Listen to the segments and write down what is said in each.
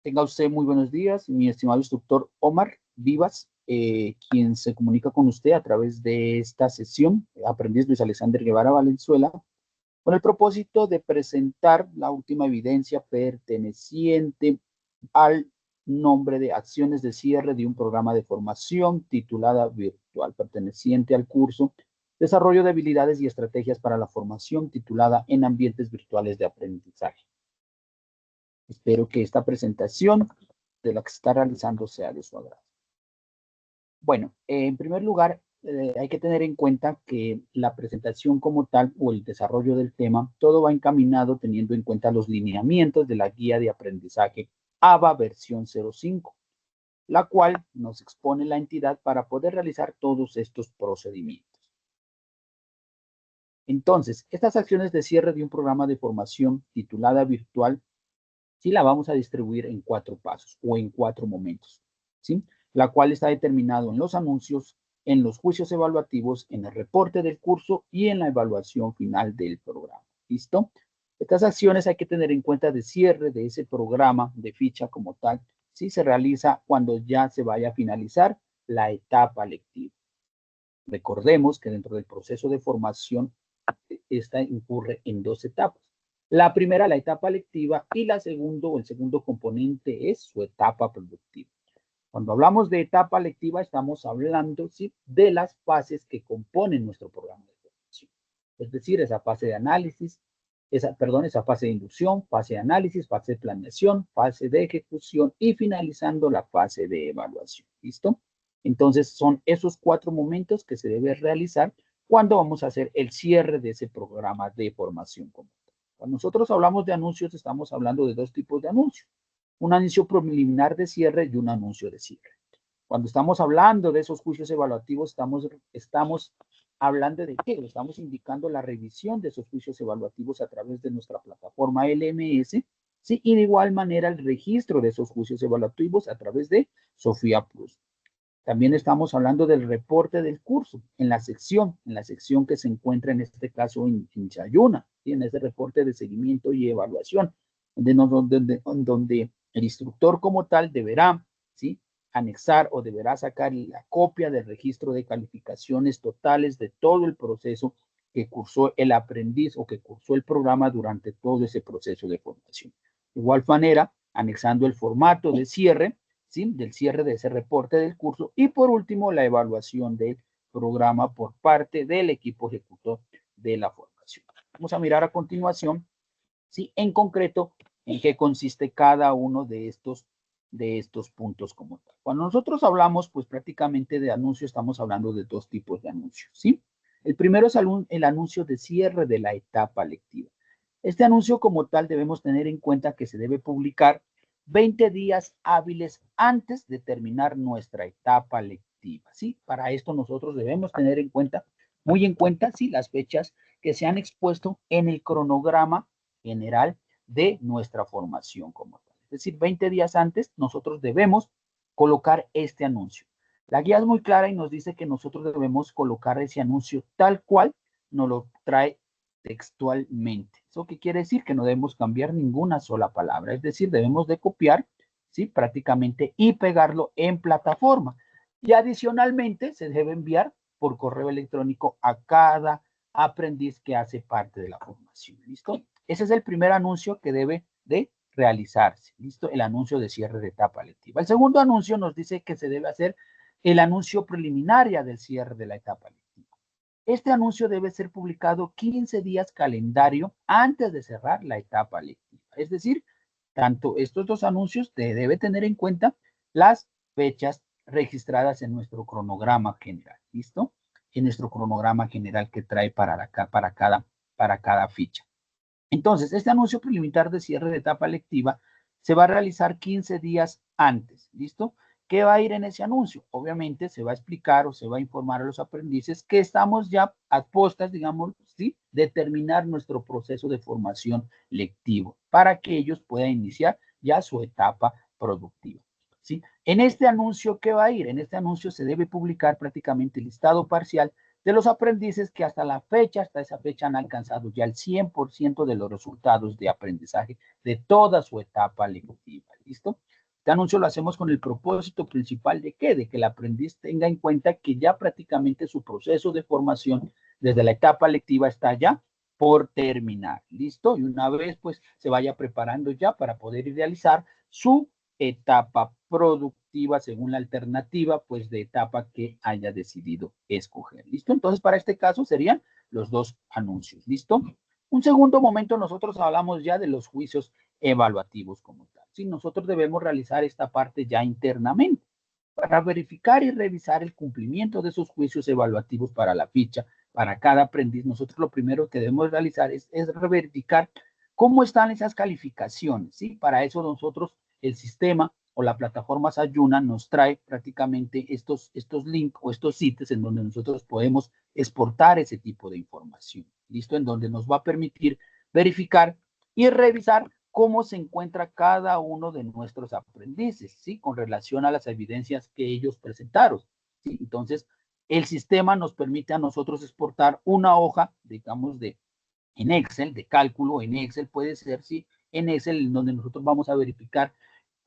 Tenga usted muy buenos días, mi estimado instructor Omar Vivas, quien se comunica con usted a través de esta sesión, aprendiz Luis Alexander Guevara Valenzuela, con el propósito de presentar la última evidencia perteneciente al nombre de acciones de cierre de un programa de formación titulada virtual, perteneciente al curso Desarrollo de habilidades y estrategias para la formación titulada En ambientes virtuales de aprendizaje. Espero que esta presentación de la que se está realizando sea de su agrado. Bueno, en primer lugar, hay que tener en cuenta que la presentación como tal o el desarrollo del tema, todo va encaminado teniendo en cuenta los lineamientos de la guía de aprendizaje ABA versión 05, la cual nos expone la entidad para poder realizar todos estos procedimientos. Entonces, estas acciones de cierre de un programa de formación titulada virtual, sí la vamos a distribuir en 4 pasos o en 4 momentos, ¿sí? La cual está determinado en los anuncios, en los juicios evaluativos, en el reporte del curso y en la evaluación final del programa. ¿Listo? Estas acciones hay que tener en cuenta de cierre de ese programa de ficha como tal, si se realiza cuando ya se vaya a finalizar la etapa lectiva. Recordemos que dentro del proceso de formación, esta incurre en 2 etapas. La primera, la etapa lectiva, y el segundo componente es su etapa productiva. Cuando hablamos de etapa lectiva, estamos hablando, ¿sí?, de las fases que componen nuestro programa de formación. Es decir, esa fase de análisis, esa fase de inducción, fase de análisis, fase de planeación, fase de ejecución y finalizando la fase de evaluación. ¿Listo? Entonces, son esos 4 momentos que se debe realizar cuando vamos a hacer el cierre de ese programa de formación común. Cuando nosotros hablamos de anuncios, estamos hablando de 2 tipos de anuncios. Un anuncio preliminar de cierre y un anuncio de cierre. Cuando estamos hablando de esos juicios evaluativos, estamos hablando de qué? Estamos indicando la revisión de esos juicios evaluativos a través de nuestra plataforma LMS, ¿sí? Y de igual manera el registro de esos juicios evaluativos a través de Sofía Plus. También estamos hablando del reporte del curso en la sección que se encuentra en este caso en Chayuna, ¿sí? En ese reporte de seguimiento y evaluación, donde el instructor como tal deberá, ¿sí?, anexar o deberá sacar la copia del registro de calificaciones totales de todo el proceso que cursó el aprendiz o que cursó el programa durante todo ese proceso de formación. De igual manera, anexando el formato de cierre, ¿sí?, del cierre de ese reporte del curso, y por último la evaluación del programa por parte del equipo ejecutor de la formación. Vamos a mirar a continuación, ¿sí?, en concreto en qué consiste cada uno de estos puntos como tal. Cuando nosotros hablamos, pues prácticamente de anuncio, estamos hablando de 2 tipos de anuncios, ¿sí? El primero es el anuncio de cierre de la etapa lectiva. Este anuncio como tal debemos tener en cuenta que se debe publicar 20 días hábiles antes de terminar nuestra etapa lectiva, ¿sí? Para esto nosotros debemos tener en cuenta, muy en cuenta, sí, las fechas que se han expuesto en el cronograma general de nuestra formación como tal. Es decir, 20 días antes nosotros debemos colocar este anuncio. La guía es muy clara y nos dice que nosotros debemos colocar ese anuncio tal cual nos lo trae textualmente. ¿Eso qué quiere decir? Que no debemos cambiar ninguna sola palabra. Es decir, debemos de copiar, ¿sí?, prácticamente, y pegarlo en plataforma. Y adicionalmente se debe enviar por correo electrónico a cada aprendiz que hace parte de la formación. ¿Listo? Ese es el primer anuncio que debe de realizarse. ¿Listo? El anuncio de cierre de etapa lectiva. El segundo anuncio nos dice que se debe hacer el anuncio preliminar del cierre de la etapa lectiva. Este anuncio debe ser publicado 15 días calendario antes de cerrar la etapa lectiva. Es decir, tanto estos 2 anuncios debe tener en cuenta las fechas registradas en nuestro cronograma general. ¿Listo? En nuestro cronograma general que trae para cada ficha. Entonces, este anuncio preliminar de cierre de etapa lectiva se va a realizar 15 días antes. ¿Listo? ¿Qué va a ir en ese anuncio? Obviamente se va a explicar o se va a informar a los aprendices que estamos ya a postas, digamos, ¿sí?, de terminar nuestro proceso de formación lectivo para que ellos puedan iniciar ya su etapa productiva, ¿sí? En este anuncio, ¿qué va a ir? En este anuncio se debe publicar prácticamente el listado parcial de los aprendices que hasta esa fecha han alcanzado ya el 100% de los resultados de aprendizaje de toda su etapa lectiva. ¿listo? Este anuncio lo hacemos con el propósito principal de ¿qué? De que el aprendiz tenga en cuenta que ya prácticamente su proceso de formación desde la etapa lectiva está ya por terminar, ¿listo? Y una vez pues se vaya preparando ya para poder realizar su etapa productiva según la alternativa pues de etapa que haya decidido escoger, ¿listo? Entonces para este caso serían los dos anuncios, ¿listo? Un segundo momento nosotros hablamos ya de los juicios evaluativos como tal, ¿sí? Nosotros debemos realizar esta parte ya internamente para verificar y revisar el cumplimiento de esos juicios evaluativos para la ficha, para cada aprendiz. Nosotros lo primero que debemos realizar es verificar cómo están esas calificaciones, ¿sí? Para eso nosotros, el sistema o la plataforma Sayuna nos trae prácticamente estos links o estos sitios en donde nosotros podemos exportar ese tipo de información, ¿listo? En donde nos va a permitir verificar y revisar cómo se encuentra cada uno de nuestros aprendices, ¿sí? Con relación a las evidencias que ellos presentaron, ¿sí? Entonces, el sistema nos permite a nosotros exportar una hoja, digamos, en Excel, de cálculo, en Excel puede ser, ¿sí? En Excel, en donde nosotros vamos a verificar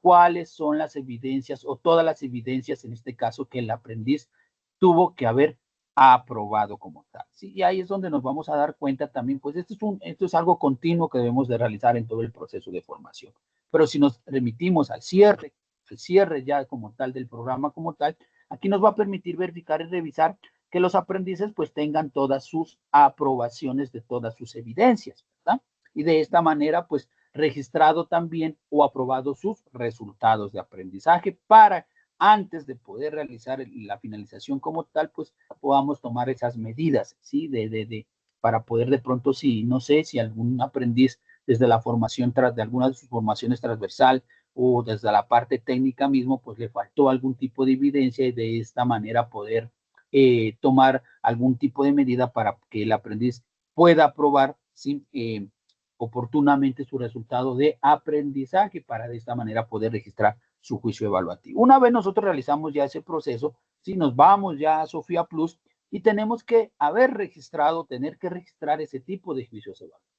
cuáles son las evidencias o todas las evidencias, en este caso, que el aprendiz tuvo que haber aprobado como tal, ¿sí? Y ahí es donde nos vamos a dar cuenta también, pues esto es algo continuo que debemos de realizar en todo el proceso de formación. Pero si nos remitimos al cierre ya como tal del programa como tal, aquí nos va a permitir verificar y revisar que los aprendices pues tengan todas sus aprobaciones de todas sus evidencias, ¿verdad? Y de esta manera pues registrado también o aprobado sus resultados de aprendizaje para antes de poder realizar la finalización como tal, pues podamos tomar esas medidas, ¿sí? Para poder de pronto, si no sé, si algún aprendiz desde la formación, de alguna de sus formaciones transversal o desde la parte técnica mismo, pues le faltó algún tipo de evidencia y de esta manera poder tomar algún tipo de medida para que el aprendiz pueda aprobar, ¿sí? Oportunamente su resultado de aprendizaje para de esta manera poder registrar su juicio evaluativo. Una vez nosotros realizamos ya ese proceso, si nos vamos ya a Sofía Plus y tenemos que tener que registrar ese tipo de juicios evaluativos.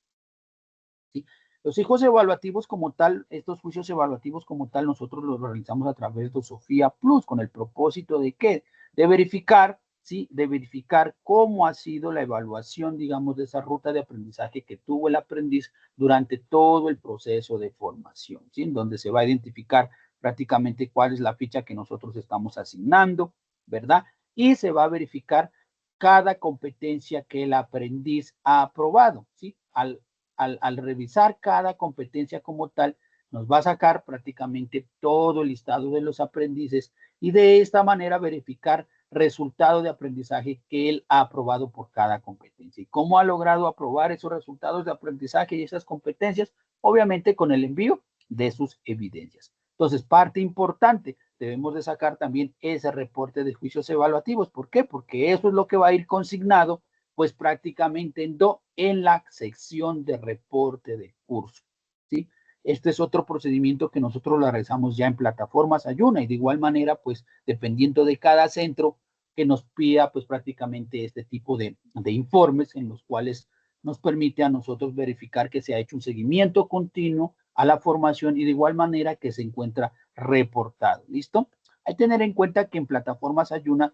¿Sí? Los juicios evaluativos como tal, estos juicios evaluativos como tal, nosotros los realizamos a través de Sofía Plus con el propósito de ¿qué? De verificar, ¿sí? De verificar cómo ha sido la evaluación, digamos, de esa ruta de aprendizaje que tuvo el aprendiz durante todo el proceso de formación, ¿sí? En donde se va a identificar prácticamente cuál es la ficha que nosotros estamos asignando, ¿verdad? Y se va a verificar cada competencia que el aprendiz ha aprobado, ¿sí? Al revisar cada competencia como tal, nos va a sacar prácticamente todo el listado de los aprendices y de esta manera verificar resultado de aprendizaje que él ha aprobado por cada competencia. ¿Y cómo ha logrado aprobar esos resultados de aprendizaje y esas competencias? Obviamente con el envío de sus evidencias. Entonces, parte importante, debemos de sacar también ese reporte de juicios evaluativos. ¿Por qué? Porque eso es lo que va a ir consignado pues prácticamente en la sección de reporte de curso, ¿sí? Este es otro procedimiento que nosotros lo realizamos ya en plataformas Sayuna y de igual manera, pues dependiendo de cada centro que nos pida, pues prácticamente este tipo de informes en los cuales nos permite a nosotros verificar que se ha hecho un seguimiento continuo a la formación y de igual manera que se encuentra reportado, ¿listo? Hay que tener en cuenta que en plataformas Sayuna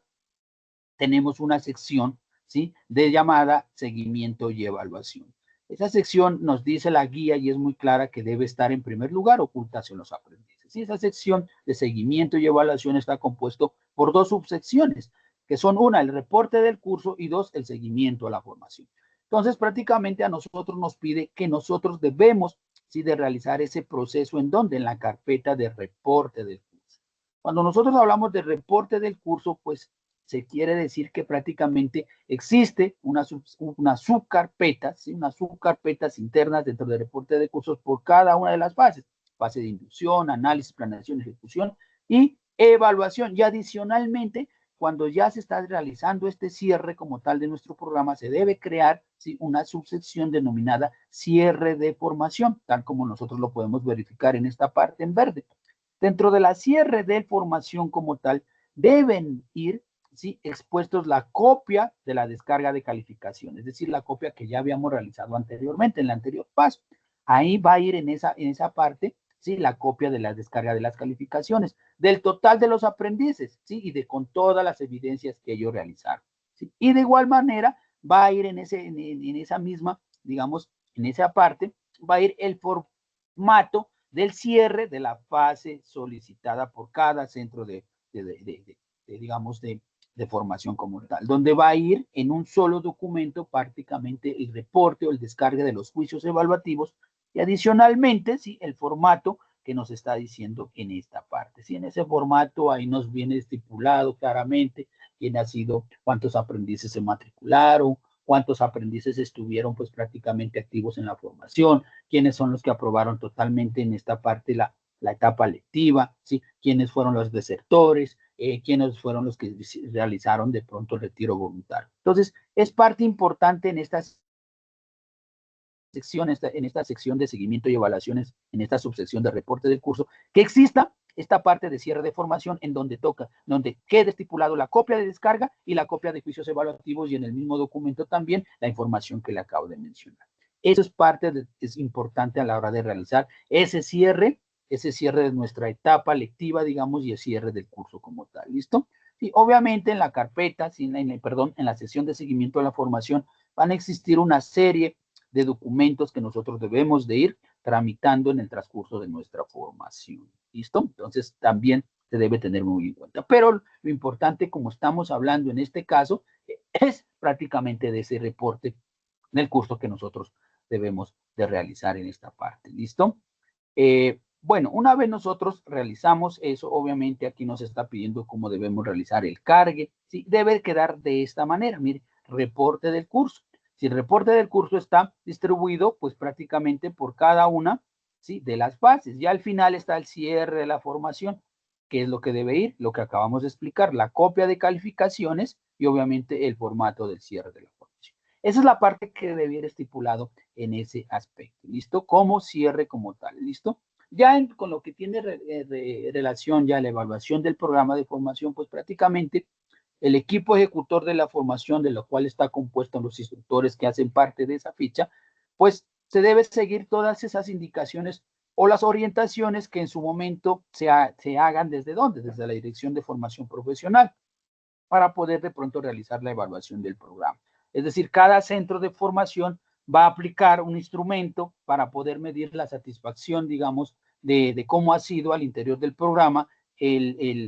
tenemos una sección, ¿sí? De llamada seguimiento y evaluación. Esa sección nos dice la guía y es muy clara que debe estar en primer lugar ocultas en los aprendices. Y esa sección de seguimiento y evaluación está compuesto por dos subsecciones, que son una, el reporte del curso y dos, el seguimiento a la formación. Entonces, prácticamente a nosotros nos pide que nosotros debemos, ¿sí? De realizar ese proceso en donde, en la carpeta de reporte del curso. Cuando nosotros hablamos de reporte del curso, pues se quiere decir que prácticamente existe una subcarpeta, ¿sí? Unas subcarpetas internas dentro del reporte de cursos por cada una de las fases. Fase de inducción, análisis, planeación, ejecución y evaluación. Y adicionalmente, cuando ya se está realizando este cierre como tal de nuestro programa, se debe crear, ¿sí? Una subsección denominada cierre de formación, tal como nosotros lo podemos verificar en esta parte en verde. Dentro de la cierre de formación como tal, deben ir, ¿sí? Expuestos la copia de la descarga de calificación, es decir, la copia que ya habíamos realizado anteriormente en el anterior paso. Ahí va a ir en esa parte, ¿sí? La copia de la descarga de las calificaciones, del total de los aprendices, ¿sí? Y con todas las evidencias que ellos realizaron, ¿sí? Y de igual manera va a ir en esa misma, digamos, en esa parte, va a ir el formato del cierre de la fase solicitada por cada centro digamos, de formación como tal, donde va a ir en un solo documento prácticamente el reporte o el descargue de los juicios evaluativos y adicionalmente, sí, el formato que nos está diciendo en esta parte. Sí, en ese formato ahí nos viene estipulado claramente quién ha sido, cuántos aprendices se matricularon, cuántos aprendices estuvieron pues prácticamente activos en la formación, quiénes son los que aprobaron totalmente en esta parte la etapa lectiva, ¿sí? Quiénes fueron los desertores, quiénes fueron los que realizaron de pronto el retiro voluntario. Entonces, es parte importante en estas en esta sección de seguimiento y evaluaciones, en esta subsección de reporte del curso, que exista esta parte de cierre de formación en donde donde quede estipulado la copia de descarga y la copia de juicios evaluativos y en el mismo documento también la información que le acabo de mencionar. Eso es es importante a la hora de realizar ese cierre de nuestra etapa lectiva, digamos, y el cierre del curso como tal, ¿listo? Y obviamente en la carpeta, en la sesión de seguimiento de la formación, van a existir una serie de documentos que nosotros debemos de ir tramitando en el transcurso de nuestra formación. ¿Listo? Entonces también se debe tener muy en cuenta. Pero lo importante, como estamos hablando en este caso, es prácticamente de ese reporte del curso que nosotros debemos de realizar en esta parte. ¿Listo? Bueno, una vez nosotros realizamos eso, obviamente aquí nos está pidiendo cómo debemos realizar el cargue. ¿Sí? Debe quedar de esta manera, mire, reporte del curso. Si el reporte del curso está distribuido, pues prácticamente por cada una, ¿sí? De las fases. Ya al final está el cierre de la formación, que es lo que debe ir, lo que acabamos de explicar, la copia de calificaciones y obviamente el formato del cierre de la formación. Esa es la parte que debe ir estipulado en ese aspecto, ¿listo? Como cierre como tal, ¿listo? Ya con lo que tiene relación ya la evaluación del programa de formación, pues prácticamente el equipo ejecutor de la formación, de lo cual está compuesto los instructores que hacen parte de esa ficha, pues se debe seguir todas esas indicaciones o las orientaciones que en su momento se hagan desde dónde, desde la Dirección de Formación Profesional, para poder de pronto realizar la evaluación del programa. Es decir, cada centro de formación va a aplicar un instrumento para poder medir la satisfacción, digamos, de cómo ha sido al interior del programa,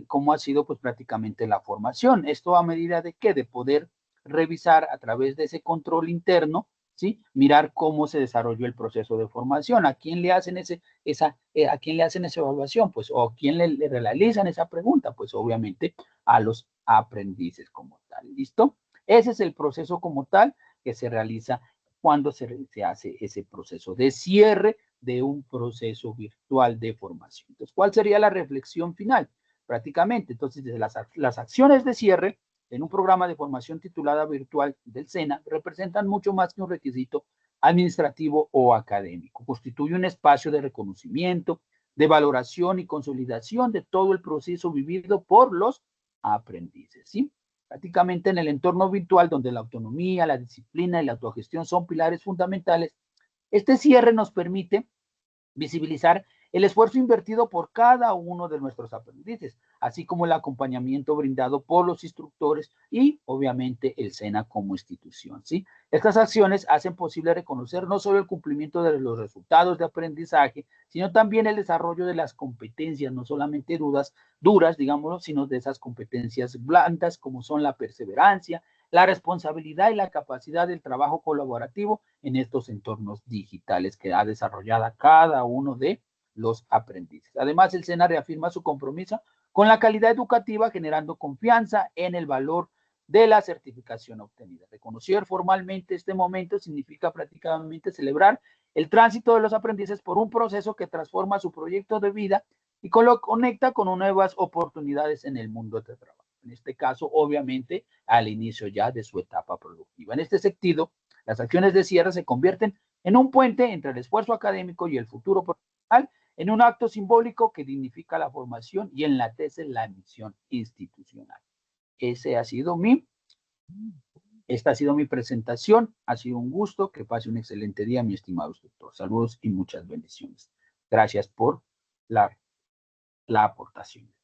cómo ha sido pues prácticamente la formación. Esto a medida de qué, de poder revisar a través de ese control interno, ¿sí? Mirar cómo se desarrolló el proceso de formación, a quién le hacen a quién le hacen esa evaluación, pues, o a quién le realizan esa pregunta, pues obviamente a los aprendices como tal. ¿Listo? Ese es el proceso como tal que se realiza cuando se hace ese proceso de cierre de un proceso virtual de formación. Entonces, ¿cuál sería la reflexión final? Prácticamente, entonces, desde las acciones de cierre en un programa de formación titulada virtual del SENA representan mucho más que un requisito administrativo o académico. Constituye un espacio de reconocimiento, de valoración y consolidación de todo el proceso vivido por los aprendices, ¿sí? Prácticamente en el entorno virtual donde la autonomía, la disciplina y la autogestión son pilares fundamentales, este cierre nos permite visibilizar el esfuerzo invertido por cada uno de nuestros aprendices, así como el acompañamiento brindado por los instructores y obviamente el SENA como institución, ¿sí? Estas acciones hacen posible reconocer no solo el cumplimiento de los resultados de aprendizaje, sino también el desarrollo de las competencias, no solamente duras, digámoslo, sino de esas competencias blandas como son la perseverancia, la responsabilidad y la capacidad del trabajo colaborativo en estos entornos digitales que ha desarrollado cada uno de los aprendices. Además, el SENA reafirma su compromiso con la calidad educativa, generando confianza en el valor de la certificación obtenida. Reconocer formalmente este momento significa prácticamente celebrar el tránsito de los aprendices por un proceso que transforma su proyecto de vida y lo conecta con nuevas oportunidades en el mundo de trabajo. En este caso, obviamente, al inicio ya de su etapa productiva. En este sentido, las acciones de cierre se convierten en un puente entre el esfuerzo académico y el futuro profesional, en un acto simbólico que dignifica la formación y enlatece la misión institucional. Esta ha sido mi presentación. Ha sido un gusto. Que pase un excelente día, mi estimado instructor. Saludos y muchas bendiciones. Gracias por la aportación.